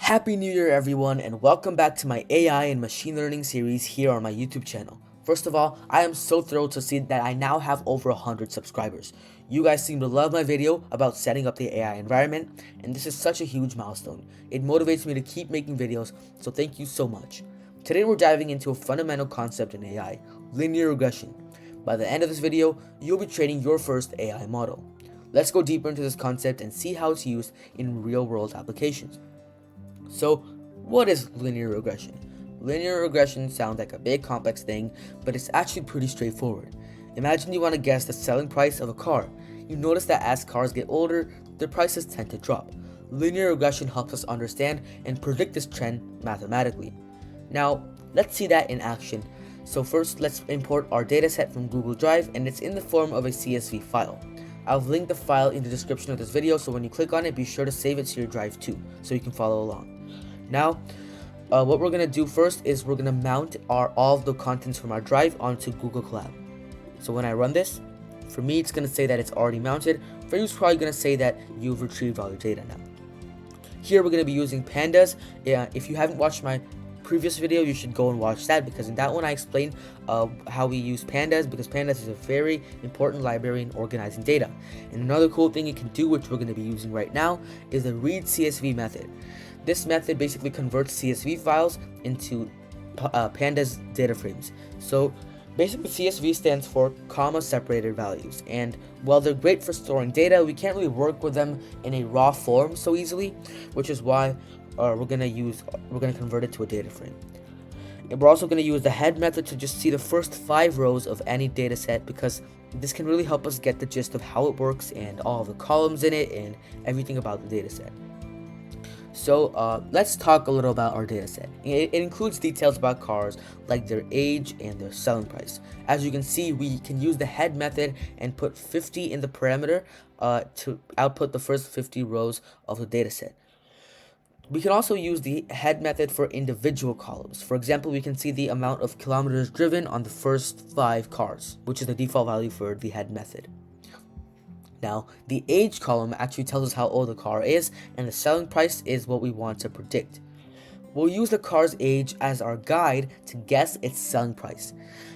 Happy New Year, everyone, and welcome back to my AI and machine learning series here on my YouTube channel. First of all, I am so thrilled to see that I now have over 100 subscribers. You guys seem to love my video about setting up the AI environment, and this is such a huge milestone. It motivates me to keep making videos, so thank you so much. Today we're diving into a fundamental concept in AI, linear regression. By the end of this video, you'll be training your first AI model. Let's go deeper into this concept and see how it's used in real-world applications. So, what is linear regression? Linear regression sounds like a big complex thing, but it's actually pretty straightforward. Imagine you want to guess the selling price of a car. You notice that as cars get older, their prices tend to drop. Linear regression helps us understand and predict this trend mathematically. Now, let's see that in action. So first, let's import our dataset from Google Drive, and it's in the form of a CSV file. I've linked the file in the description of this video, so when you click on it, be sure to save it to your drive too, so you can follow along. Now, what we're going to do first is we're going to mount all of the contents from our drive onto Google Colab. So when I run this, for me it's going to say that it's already mounted. For you, it's probably going to say that you've retrieved all your data now. Here we're going to be using pandas. If you haven't watched my previous video, you should go and watch that, because in that one I explained how we use pandas, because pandas is a very important library in organizing data. And another cool thing you can do, which we're going to be using right now, is the read CSV method. This method basically converts CSV files into pandas data frames. So basically CSV stands for comma separated values, and while they're great for storing data, we can't really work with them in a raw form so easily, which is why we're gonna convert it to a data frame. And we're also gonna use the head method to just see the first 5 rows of any data set, because this can really help us get the gist of how it works and all the columns in it and everything about the data set. So let's talk a little about our data set. It includes details about cars like their age and their selling price. As you can see, we can use the head method and put 50 in the parameter to output the first 50 rows of the data set. We can also use the head method for individual columns. For example, we can see the amount of kilometers driven on the first 5 cars, which is the default value for the head method. Now, the age column actually tells us how old the car is, and the selling price is what we want to predict. We'll use the car's age as our guide to guess its selling price.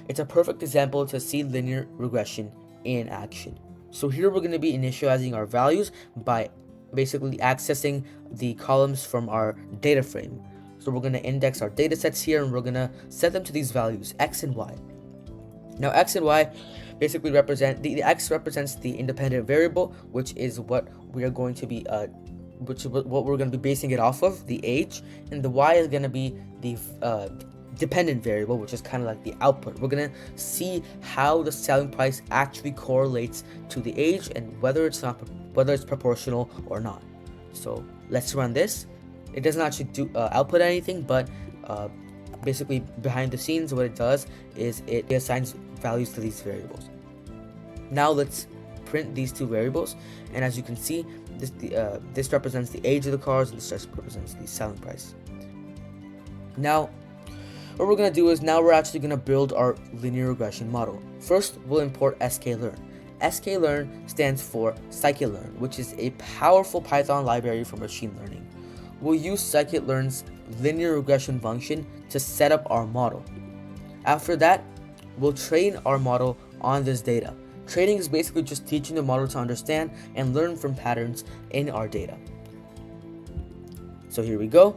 It's a perfect example to see linear regression in action. So here we're going to be initializing our values by basically accessing the columns from our data frame. So we're going to index our data sets here, and we're going to set them to these values, x and y. Now, x and y basically represent the x represents the independent variable, which is what we are going to be what we're going to be basing it off of, the age, and the y is going to be the dependent variable, which is kind of like the output. We're going to see how the selling price actually correlates to the age and whether it's proportional or not. So let's run this. It doesn't actually output anything, but basically behind the scenes what it does is it assigns values to these variables. Now let's print these 2 variables, and as you can see, this represents the age of the cars, and this just represents the selling price. Now what we're going to do is now we're actually going to build our linear regression model. First, we'll import sklearn. Sklearn stands for scikit-learn, which is a powerful Python library for machine learning. We'll use scikit-learn's linear regression function to set up our model. After that, we'll train our model on this data. Training is basically just teaching the model to understand and learn from patterns in our data. So here we go.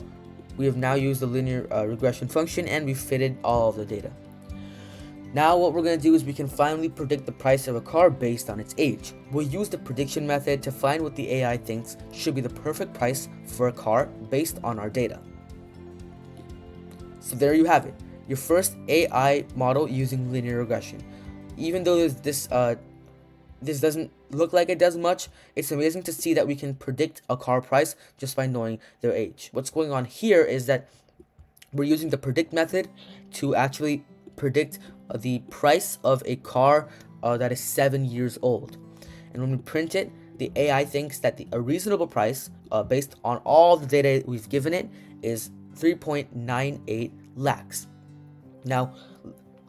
We have now used the linear regression function, and we fitted all of the data. Now what we're going to do is we can finally predict the price of a car based on its age. We'll use the prediction method to find what the AI thinks should be the perfect price for a car based on our data. So there you have it, your first AI model using linear regression. Even though this doesn't look like it does much, it's amazing to see that we can predict a car price just by knowing their age. What's going on here is that we're using the predict method to actually predict the price of a car that is 7 years old. And when we print it, the AI thinks that a reasonable price based on all the data we've given it is 3.98 lakhs. Now,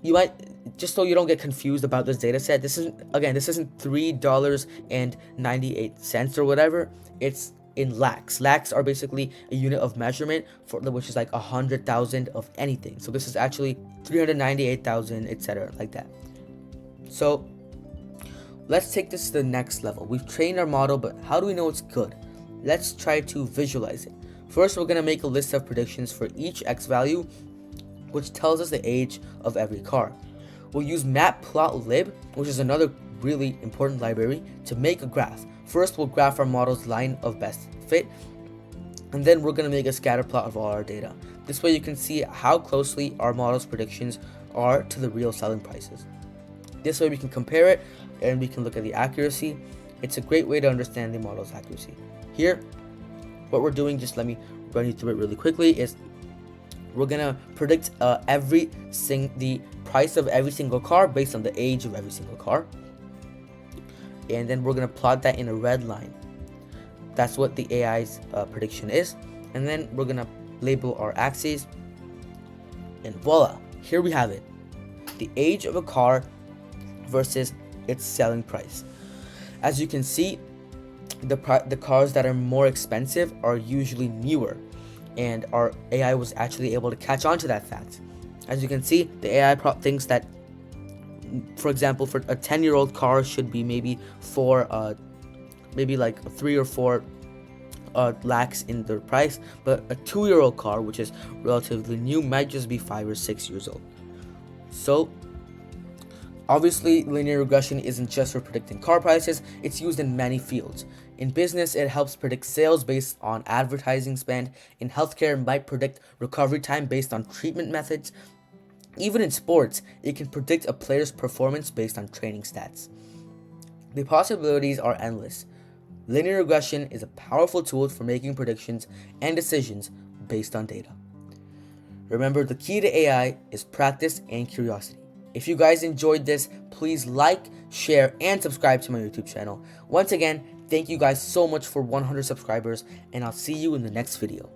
you might, just so you don't get confused about this data set, this isn't $3.98 or whatever. It's in lakhs. Lakhs are basically a unit of measurement for which is like 100,000 of anything. So this is actually 398,000, etc., like that. So let's take this to the next level. We've trained our model, but how do we know it's good? Let's try to visualize it. First, we're going to make a list of predictions for each x value, which tells us the age of every car. We'll use matplotlib, which is another really important library, to make a graph. First, we'll graph our model's line of best fit, and then we're going to make a scatter plot of all our data. This way you can see how closely our model's predictions are to the real selling prices. This way we can compare it and we can look at the accuracy. It's a great way to understand the model's accuracy. Here, what we're doing, just let me run you through it really quickly, is we're gonna predict the price of every single car based on the age of every single car, and then we're gonna plot that in a red line. That's what the AI's prediction is, and then we're gonna label our axes, and voila, here we have it: the age of a car versus its selling price. As you can see, the cars that are more expensive are usually newer, and our AI was actually able to catch on to that fact. As you can see, the AI thinks that, for example, for a 10-year-old car should be maybe like 3 or 4 lakhs in their price, but a 2-year-old car, which is relatively new, might just be 5 or 6 years old. So obviously, linear regression isn't just for predicting car prices, it's used in many fields. In business, it helps predict sales based on advertising spend. In healthcare, it might predict recovery time based on treatment methods. Even in sports, it can predict a player's performance based on training stats. The possibilities are endless. Linear regression is a powerful tool for making predictions and decisions based on data. Remember, the key to AI is practice and curiosity. If you guys enjoyed this, please like, share, and subscribe to my YouTube channel. Once again, thank you guys so much for 100 subscribers, and I'll see you in the next video.